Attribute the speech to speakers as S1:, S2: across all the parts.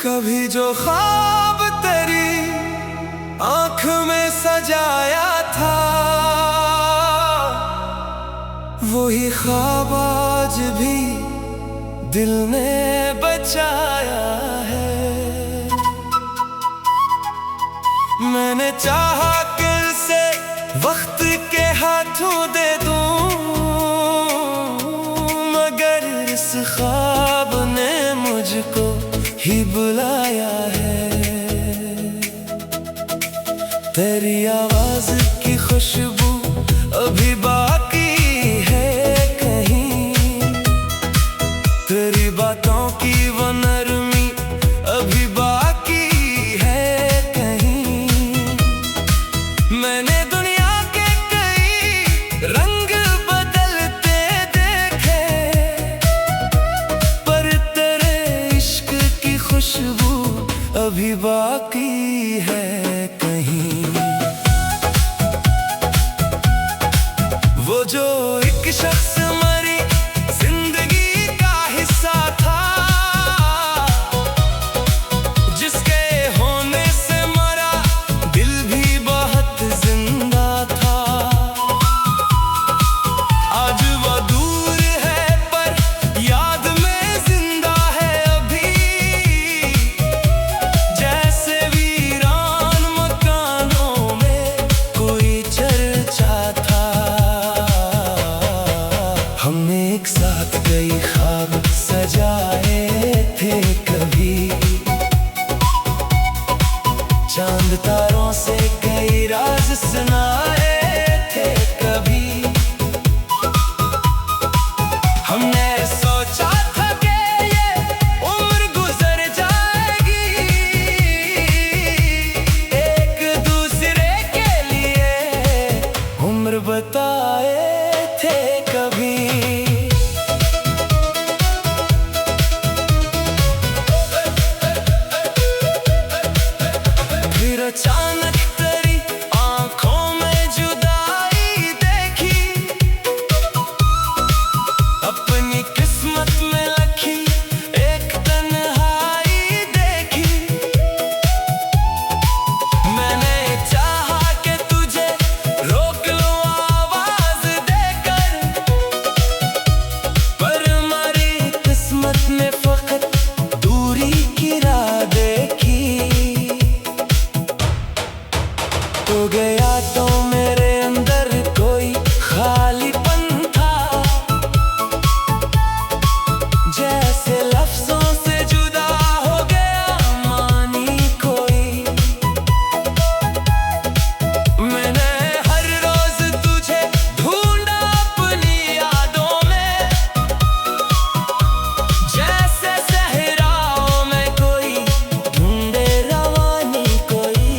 S1: कभी जो ख्वाब तेरी आंख में सजाया था, वही ख्वाब आज भी दिल ने बचाया है। मैंने चाहा कि इसे वक्त के हाथों दे दूं, मगर इस ख्वाब ने मुझको ही बुलाया है। तेरी आवाज की खुशबू अभी बाकी है कहीं, तेरी बातों की वो नरमी अभी बाकी है कहीं। मैंने दुनिया के कई रंग बदलते देखे, पर तेरे इश्क की खुशबू अभी बाकी है कहीं। वो जो एक शख्स मरी जिंदगी का हिस्सा था, जिसके होने से मरा दिल भी बहुत जिंदा था। आज वो दूर है पर याद में जिंदा है अभी, जैसे वीरान मकानों में कोई चर्चा था। हमने एक साथ कई ख्वाब सजाए थे कभी, चांद तारों से कई राज सुनाए थे कभी। हमने सोचा था कि ये उम्र गुजर जाएगी, एक दूसरे के लिए उम्र बताए थे कभी। फिर अचानक तेरी आंखों में जुदाई देखी, अपनी किस्मत में लिखी एक तन्हाई देखी। मैंने चाहा कि तुझे रोक लूं आवाज देकर, पर हमारी किस्मत ने फकत दूरी की राह देखी। तो गया तो मेरे अंदर कोई खालीपन था, जैसे लफ्जों से जुदा हो गया मानी कोई। मैंने हर रोज तुझे ढूंढा अपनी यादों में, जैसे सहराओं में कोई ढूंढे रवानी कोई।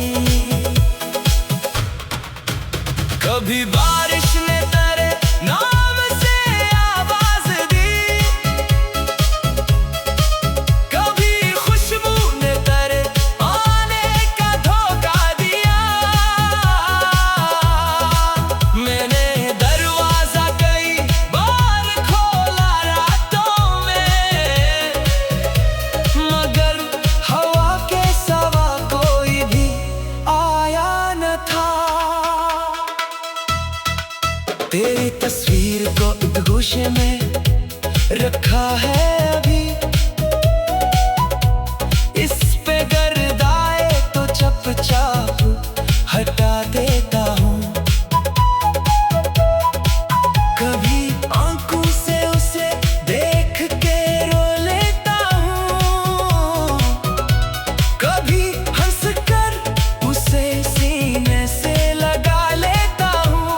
S1: कभी बारिश ने तेरे नाम से आवाज दी, कभी खुशबू ने तेरे आने का धोखा दिया। मैंने दरवाजा कई बार खोला रातों में, मगर हवा के सिवा कोई भी आया न था। तेरी तस्वीर को एक गोशे में रखा है अभी, इस पे गर्द आए तो चुपचाप हटा देता हूँ। कभी आंखों से उसे देख के रो लेता हूँ, कभी हंस कर उसे सीने से लगा लेता हूँ।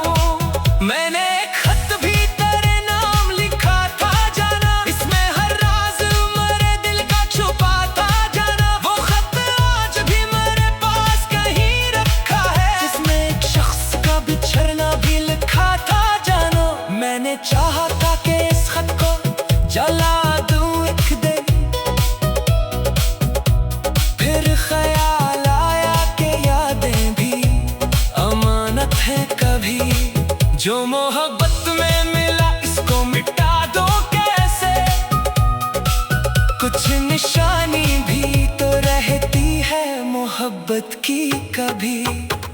S1: मैंने एक खत भी तेरे नाम लिखा था जाना, इसमें हर राज मेरे दिल का छुपा था जाना। वो खत आज भी मेरे पास कहीं रखा है, जिसमें एक शख्स का बिछड़ना भी लिखा था जानो। मैंने चाहा था कि इस खत को जला दूं एक दिन, फिर ख्याल आया कि यादें भी अमानत है कभी। जो मोहब्बत में मिला इसको मिटा दो कैसे, कुछ निशानी भी तो मोहब्बत की कभी।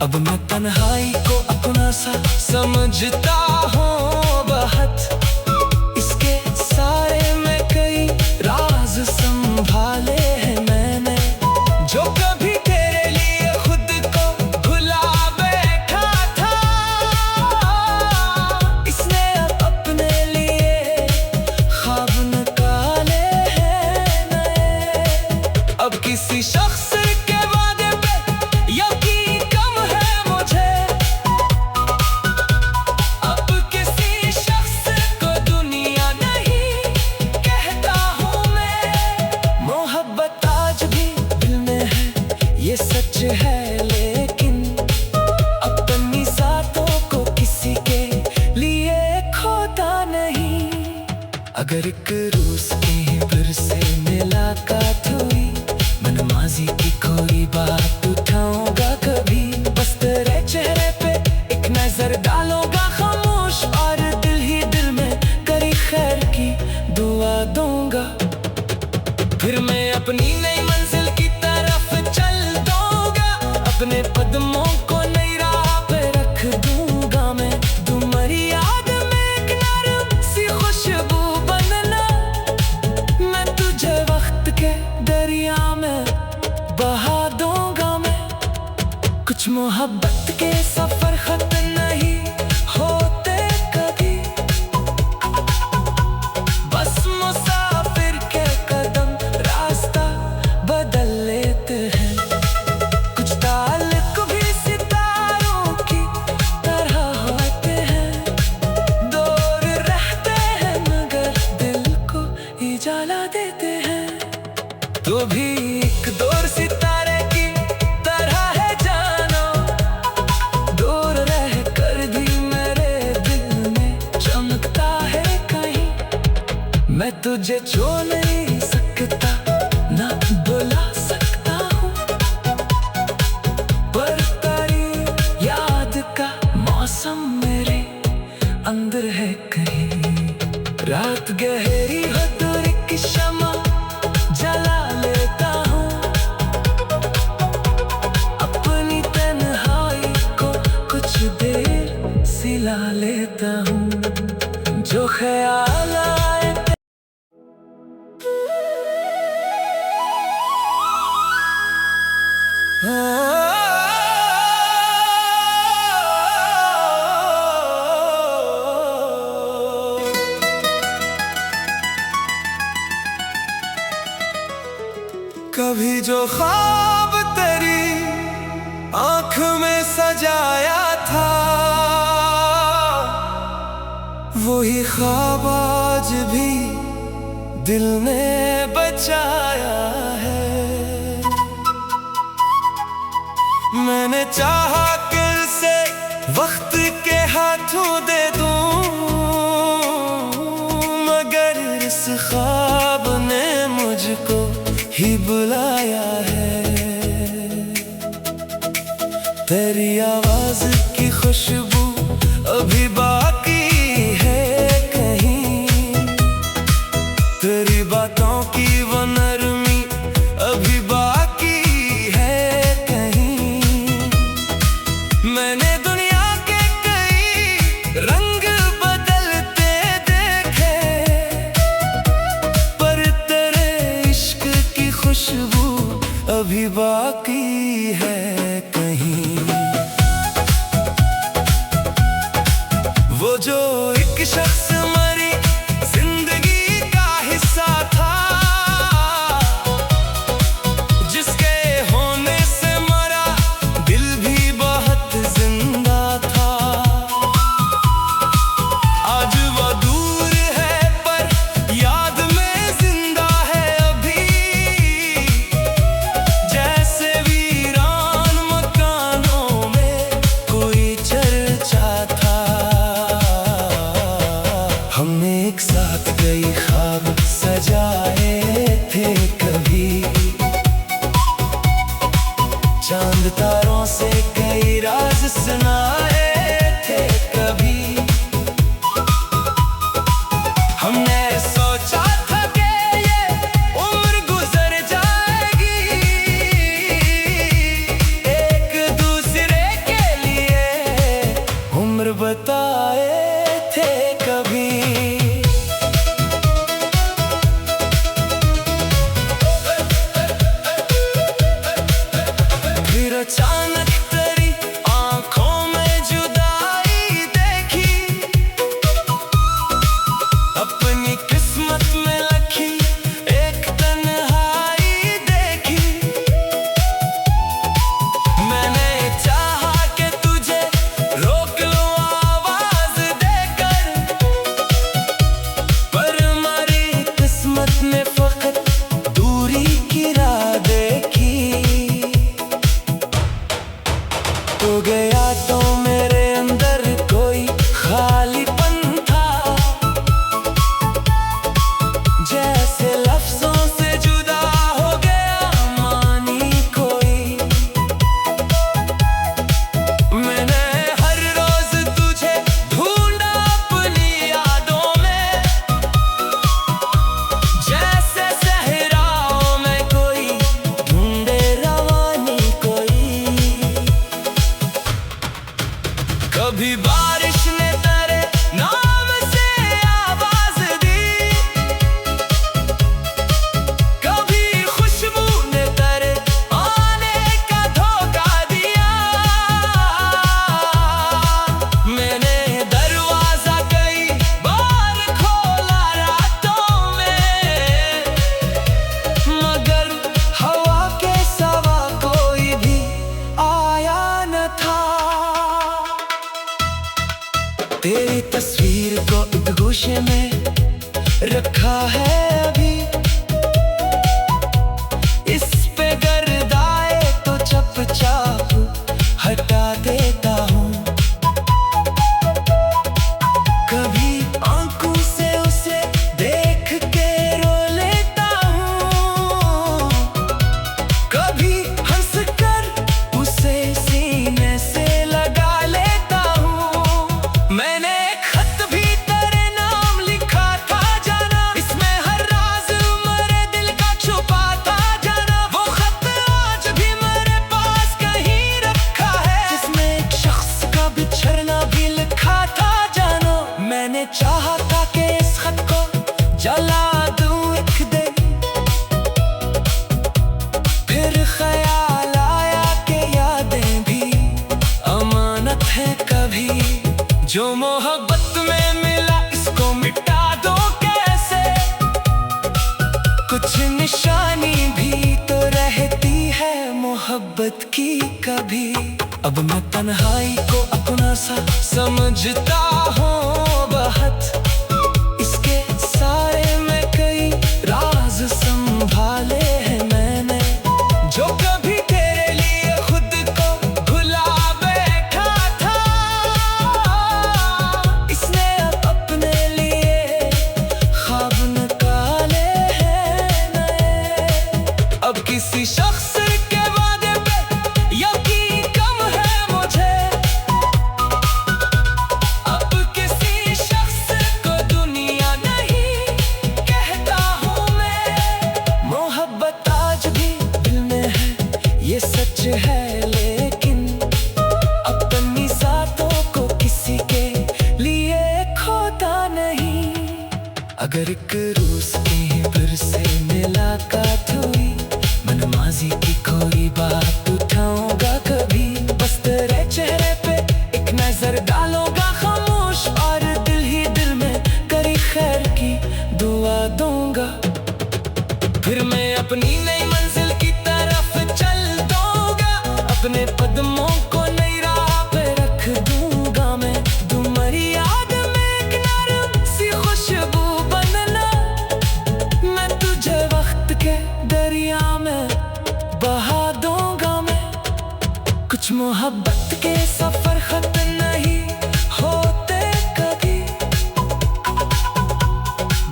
S1: अब मैं तन्हाई को अपना सा समझता हूँ बहुत। इसके सारे में कई राज संभाले हैं मैंने, जो कभी तेरे लिए खुद को भुला बैठा था। इसने अब अपने लिए ख्वाब निकाले हैं नए। अब किसी शख्स के वादे पे यकीन कम है मुझे। अब किसी शख्स को दुनिया नहीं कहता हूँ मैं। मोहब्बत आज भी दिल में है, ये सच है, लेकिन अपनी साथों को किसी के लिए खोता नहीं। अगर एक रूस की फिर से मुलाकात हुई, मैं माजी की कोई बात उठाऊंगा कभी। बस तेरे चेहरे पे एक नजर डालूंगा खामोश, और दिल ही दिल में करी खैर की दुआ दूंगा। फिर मैं अपनी नई मंजिल की तरफ चल दूंगा, अपने कदमों को नई राह पे रख दूंगा मैं। तुम्हारी याद में एक नरम सी खुशबू बनना, मैं तुझे वक्त के दरिया में बहा दूंगा मैं। कुछ मोहब्बत के सफर खत्म नहीं होते कभी, बस मुसाफिर के कदम रास्ता बदल लेते हैं। कुछ ताल्लुक भी सितारों की तरह होते हैं, दूर रहते हैं मगर दिल को उजाला देते हैं। तू भी एक दूर सितारे की तरह है जानो, दूर रह कर भी मेरे दिल में चमकता है कहीं। मैं तुझे छोड़ नहीं सकता, ना बुला सकता हूँ, पर तेरी याद का मौसम मेरे अंदर है कहीं। रात गहरी हो दूर की शमा जला लेता हूँ, अपनी तन्हाई को कुछ देर सिला लेता हूँ। जो ख्याल आए कभी जो ख्वाब तेरी आँख में सजाया था, वही ख्वाब आज भी दिल ने बचाया है। मैंने चाहा कि इसे वक्त के हाथों दे दूं, मगर इस ख्वाब ने मुझको ही बुलाया है। तेरी आवाज की खुशबू अभी बाकी है कहीं, तेरी बातों की वो नरमी अभी बाकी है कहीं। मैंने दुनिया के कई रंग बदलते देखे, पर तेरे इश्क की खुशबू अभी बाकी है कहीं। वो जो एक शख्स मरी जिंदगी का हिस्सा था, जिसके होने से मरा दिल भी बहुत जिंदा था। आज वो दूर है पर याद में जिंदा है अभी, जैसे वीरान मकानों में कोई चर्चा था। हमने एक साथ कई ख्वाब सजाए थे कभी, चांद तारों से कई राज सुनाए थे कभी। हमने सोचा था कि ये उम्र गुजर जाएगी, लिखा है अभी, इस पे गर्दाए तो चुपचाप हटा देता हूँ। कभी आंखों से उसे देख के रो लेता हूँ, कभी हंस कर उसे सीने से लगा लेता हूँ। मैंने एक खत भी तेरे नाम लिखा था जाना, इसमें हर राज मेरे दिल का छुपा था जाना। वो खत आज भी मेरे पास कहीं रखा है, जिसमें एक शख्स का बिछड़ना भी लिखा था जानो। मैंने चाहा था कि इस खत को जला दूं एक दिन, फिर ख्याल आया कि यादें भी अमानत है कभी। जो मोहब्बत में मिला इसको मिटा दो कैसे, कुछ निशानी भी तो रहती है मोहब्बत की कभी। अब मैं तन्हाई को अपना सा समझता हूँ बहुत, इसके सारे में कई राज संभाले हैं मैंने, जो कभी तेरे लिए खुद को भुला बैठा था। इसने अब अपने लिए ख्वाब निकाले हैं नए। अब किसी शख्स के वादे पे यकीन कम है मुझे, अब किसी शख्स को दुनिया नहीं कहता हूँ मैं। मोहब्बत आज भी दिल में है ये सच है, लेकिन अपनी ज़ातों को किसी के लिए खोता नहीं। अगर एक रूस के फिर से मुलाकात हुई, मैं माजी की कोई बात उठाऊंगा कभी। बस तेरे चेहरे पे एक नजर डालूंगा खामोश, और दिल ही दिल में करी खैर की दुआ दूंगा। फिर मैं अपनी नई मंजिल की तरफ चल दूंगा, अपने कदमों को नई राह पे रख दूंगा मैं। तुम्हारी याद में एक नरम सी खुशबू बनना, मैं तुझे वक्त के दरिया में बहा दूंगा मैं। कुछ मोहब्बत के सफर खत्म नहीं होते कभी,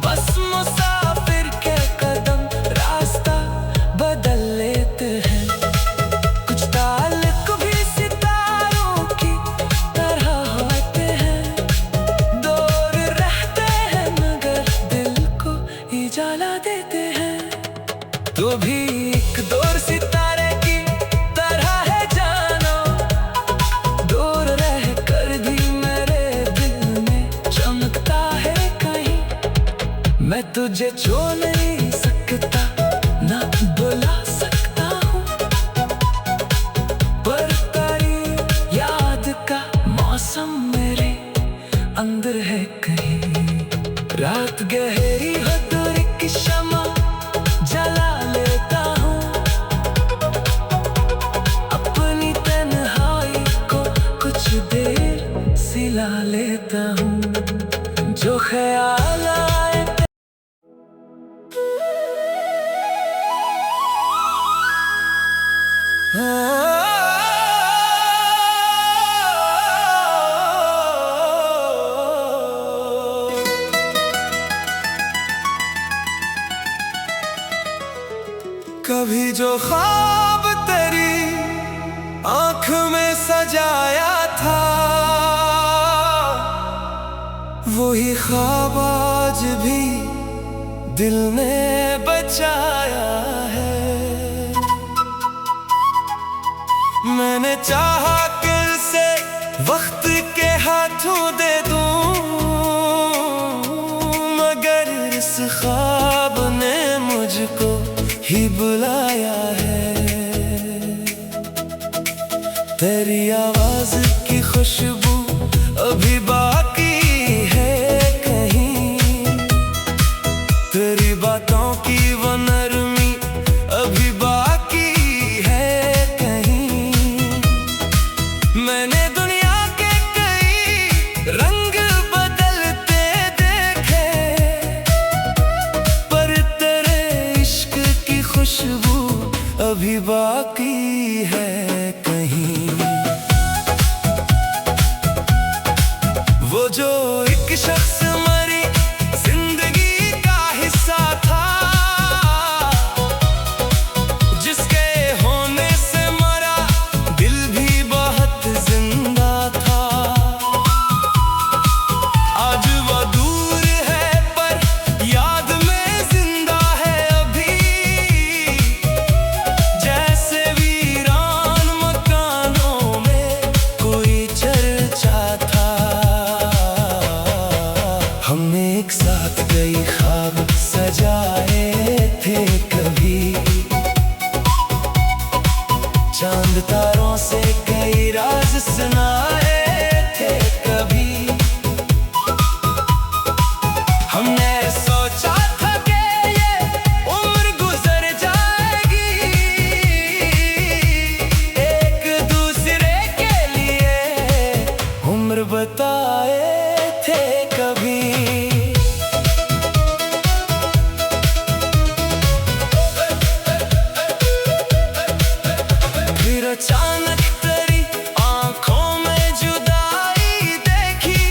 S1: बस मुसाफिर के कदम रास्ता बदल लेते हैं। कुछ ताल्लुक भी सितारों की तरह होते हैं, दूर रहते हैं मगर दिल को उजाला देते हैं। तो भी एक दूर सितारे की तरह है जानो, दूर रह कर भी मेरे दिल में चमकता है कहीं। मैं तुझे छोड़ नहीं सकता, ना बुला सकता हूँ, पर तेरी याद का मौसम मेरे अंदर है कहीं। रात गहरी हो दूर की शमा जला लेता हूँ, अपनी तन्हाई को कुछ देर सिला लेता हूँ। जो ख्याल आए कभी जो ख्वाब तेरी आंख में सजाया था, वही ख्वाब आज भी दिल ने बचाया है। मैंने चाहा कि इसे वक्त के हाथों दे दूं, मगर इस ख्वाब ने मुझको ही बुलाया है। तेरी आवाज की खुशबू अभी बाकी है कहीं, तेरी बातों की वो नरमी अभी बाकी है कहीं। मैंने दुनिया के कई रंग बदलते देखे, अभी बाकी है कहीं। वो जो एक शख्स मरी जिंदगी का हिस्सा था, जिसके होने से मरा दिल भी बहुत जिंदा था। आज वो दूर है पर याद में जिंदा है अभी, जैसे वीरान मकानों में कोई चर्चा था। हमने एक साथ कई ख्वाब सजाए थे कभी, चांद तारों से कई राज सुनाए थे कभी। हमने सोचा था कि ये उम्र गुजर जाएगी, एक दूसरे के लिए उम्र बताए थे कभी। फिर अचानक तेरी आंखों में जुदाई देखी,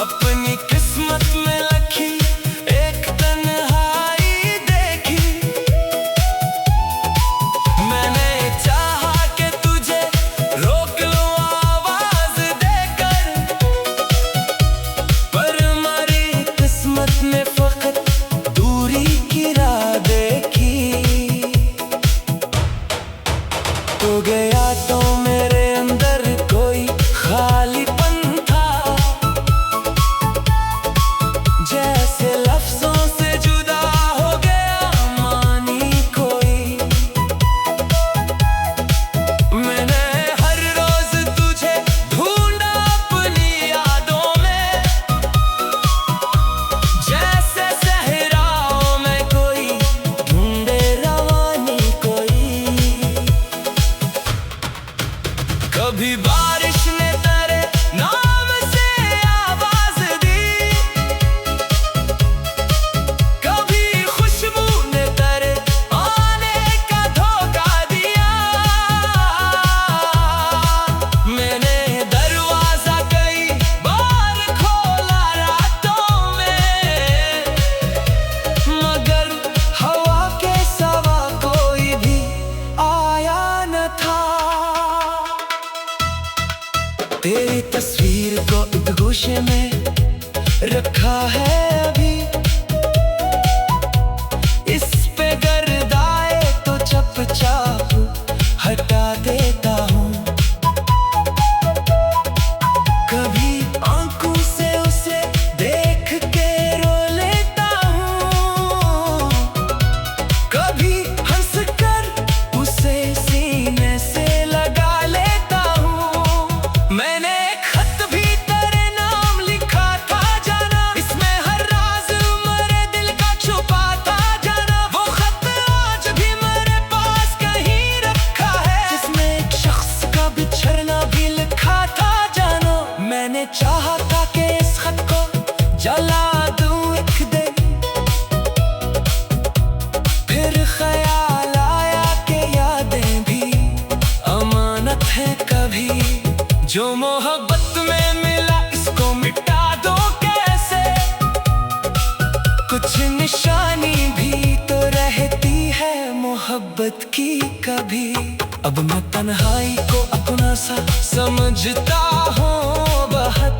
S1: अपनी किस्मत में लिखी एक तन्हाई देखी। मैंने चाहा कि तुझे रोक लूं आवाज देकर, पर हमारी किस्मत ने फकत दूरी की राह देखी। तो गया तो मेरे अंदर कोई खालीपन था, जैसे लफ्जों से जुदा हो गया मानी कोई। मैंने हर रोज तुझे ढूंढा अपनी यादों में, जैसे सहराओं में कोई ढूंढे रवानी कोई। कभी बारिश ने तेरे नाम से आवाज दी, कभी खुशबू ने तेरे आने का धोखा दिया। मैंने दरवाजा कई बार खोला रातों में, मगर हवा के सिवा कोई भी आया न था। तेरी तस्वीर को एक गोशे में रखा है अभी, इस पे गर्द आए तो चुपचाप हटा देता हूँ। कभी आंखों से उसे देख के रो लेता हूँ, कभी हंस कर उसे सीने से लगा लेता हूँ। मैंने एक खत भी तेरे नाम लिखा था जाना, इसमें हर राज मेरे दिल का छुपा था जाना। वो खत आज भी मेरे पास कहीं रखा है, जिसमें एक शख्स का बिछड़ना भी लिखा था जानो। मैंने चाहा था कि इस खत को जला दूं एक दिन, फिर ख्याल आया कि यादें भी अमानत है कभी। जो मोहब्बत में मिला इसको मिटा दो कैसे, कुछ निशानी भी तो रहती है मोहब्बत की कभी। अब मैं तन्हाई को अपना सा समझता हूँ बहुत,